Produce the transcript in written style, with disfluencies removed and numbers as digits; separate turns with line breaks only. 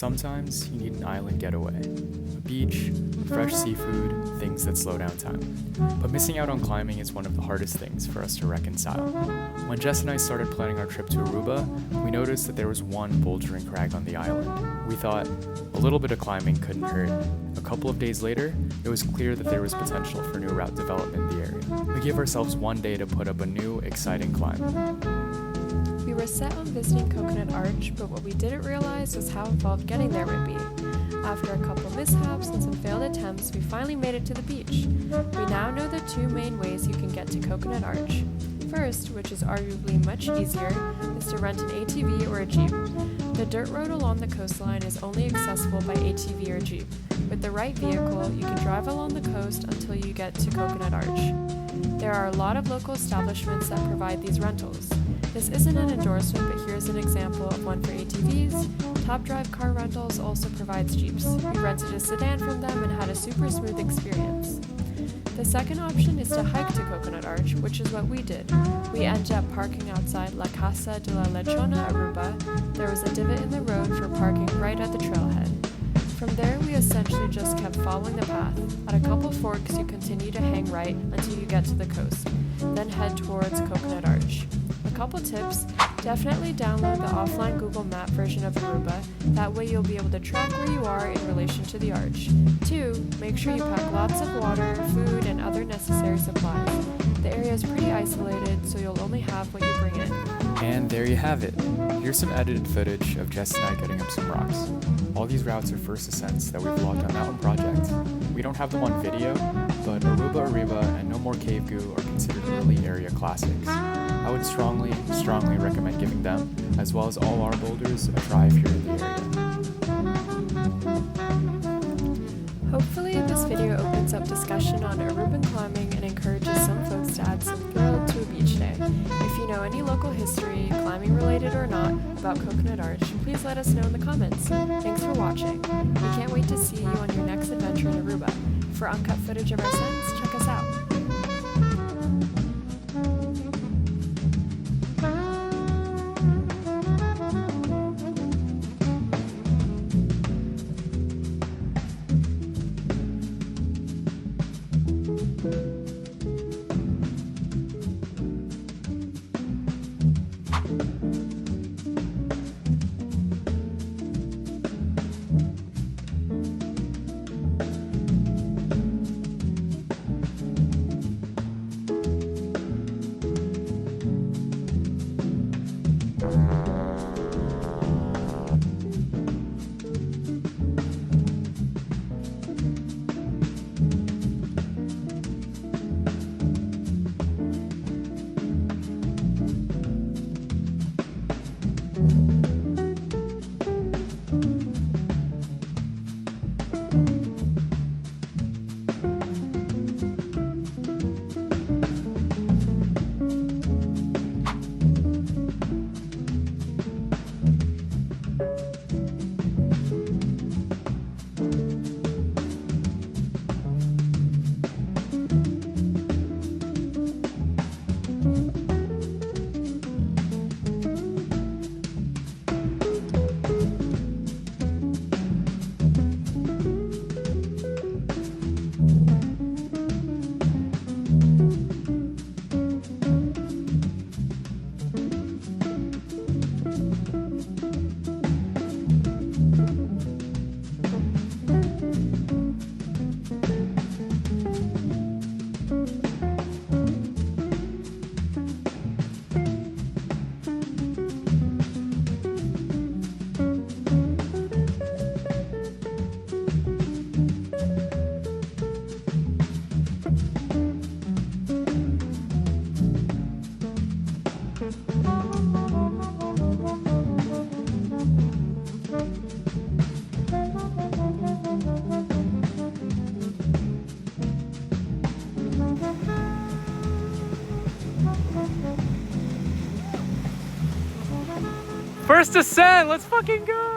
Sometimes you need an island getaway. A beach, fresh seafood, things that slow down time. But missing out on climbing is one of the hardest things for us to reconcile. When Jess and I started planning our trip to Aruba, we noticed that there was one bouldering crag on the island. We thought, a little bit of climbing couldn't hurt. A couple of days later, it was clear that there was potential for new route development in the area. We gave ourselves one day to put up a new, exciting climb.
We were set on visiting Coconut Arch, but what we didn't realize was how involved getting there would be. After a couple mishaps and some failed attempts, we finally made it to the beach. We now know the two main ways you can get to Coconut Arch. First, which is arguably much easier, is to rent an ATV or a Jeep. The dirt road along the coastline is only accessible by ATV or Jeep. With the right vehicle, you can drive along the coast until you get to Coconut Arch. There are a lot of local establishments that provide these rentals. This isn't an endorsement, but here's an example of one for ATVs. Top Drive Car Rentals also provides Jeeps. We rented a sedan from them and had a super smooth experience. The second option is to hike to Coconut Arch, which is what we did. We ended up parking outside La Casa de la Lechona, Aruba. There was a divot in the road for parking right at the trailhead. From there, we essentially just kept following the path. At a couple forks, you continue to hang right until you get to the coast, then head towards Coconut Arch. A couple tips: definitely download the offline Google Map version of Aruba. That way you'll be able to track where you are in relation to the arch. 2. Make sure you pack lots of water, food, and other necessary supplies. The area is pretty isolated, so you'll only have what you bring in.
And there you have it. Here's some edited footage of Jess and I getting up some rocks. All these routes are first ascents that we've vlogged on Mountain Project. We don't have them on video, but Aruba Arriba and No More Cave Goo are considered early area classics. I would strongly recommend giving them, as well as all our boulders, a try if you're in the area.
Hopefully this video opens up discussion on Aruban climbing and encourages some folks to add some thrill to a beach day. If you know any local history, climbing related or not, about Coconut Arch, please let us know in the comments. Thanks for watching. We can't wait to see you on your next adventure in Aruba. For uncut footage of our ascents, check us out.
First ascent, let's fucking go!